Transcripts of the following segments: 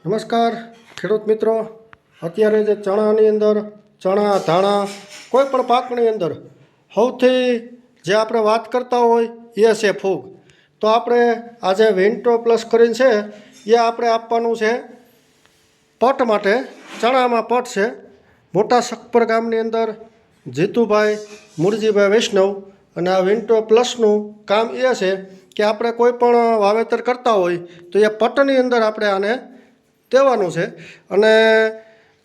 નમસ્કાર ખેડૂત મિત્રો, અત્યારે જે ચણાની અંદર ચણા ધાણા કોઈ પણ પાકની અંદર સૌથી જે આપણે વાત કરતા હોય એ છે ફૂગ. તો આપણે આજે વિન્ટો પ્લસ કરીને છે એ આપણે આપવાનું છે પટ માટે. ચણામાં પટ છે. મોટા સખપર ગામની અંદર જીતુભાઈ મુરજીભાઈ વૈષ્ણવ અને આ વિન્ટો પ્લસનું કામ એ છે કે આપણે કોઈ પણ વાવેતર કરતા હોય તો એ પટની અંદર આપણે આને દેવાનું છે. અને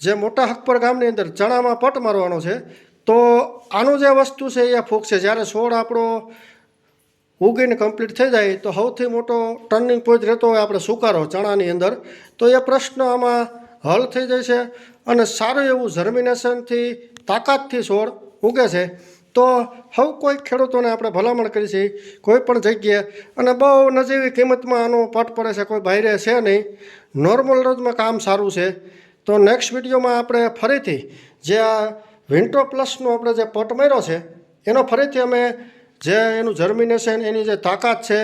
જે મોટા હકપર ગામની અંદર ચણામાં પટ મારવાનો છે. તો આનું જે વસ્તુ છે એ ફૂગ છે. જ્યારે છોડ આપણો ઉગીને કમ્પ્લીટ થઈ જાય તો સૌથી મોટો ટર્નિંગ પોઈન્ટ રહેતો હોય આપણે સુકારો ચણાની અંદર. તો એ પ્રશ્ન આમાં હલ થઈ જાય છે અને સારું એવું જર્મિનેશનથી તાકાતથી છોડ ઉગે છે. તો સૌ કોઈ ખેડૂતોને આપણે ભલામણ કરી છે કોઈ પણ જગ્યાએ, અને બહુ નજીવી કિંમતમાં આનું પટ પડે છે, કોઈ બાયરે છે નહીં, નોર્મલ રોજમાં કામ સારું છે. તો નેક્સ્ટ વિડીયોમાં આપણે ફરીથી જે આ વિન્ટો પ્લસનો આપણે જે પટ માર્યો છે એનો ફરીથી અમે જે એનું જર્મિનેશન, એની જે તાકાત છે,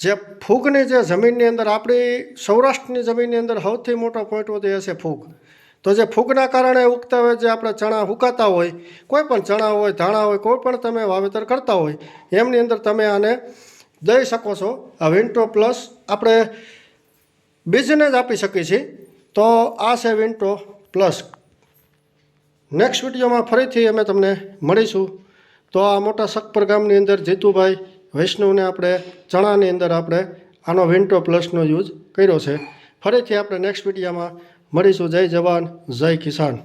જે ફૂગની જે જમીનની અંદર આપણી સૌરાષ્ટ્રની જમીનની અંદર સૌથી મોટો પોઈન્ટ વધે છે ફૂગ. તો જે ફૂગના કારણે ઉગતા હોય, જે આપણે ચણા હુકાતા હોય, કોઈ પણ ચણા હોય, ધાણા હોય, કોઈ પણ તમે વાવેતર કરતા હોય એમની અંદર તમે આને દઈ શકો છો. આ વિન્ટો પ્લસ આપણે બીજને જ આપી શકીએ છીએ. તો આ છે વિન્ટો પ્લસ. નેક્સ્ટ વિડીયોમાં ફરીથી અમે તમને મળીશું. તો આ મોટા સખપર ગામની અંદર જીતુભાઈ વૈષ્ણવને આપણે ચણાની અંદર આપણે આનો વિન્ટો પ્લસનો યુઝ કર્યો છે. ફરીથી આપણે નેક્સ્ટ વિડીયોમાં મળીશું. જય જવાન, જય કિસાન.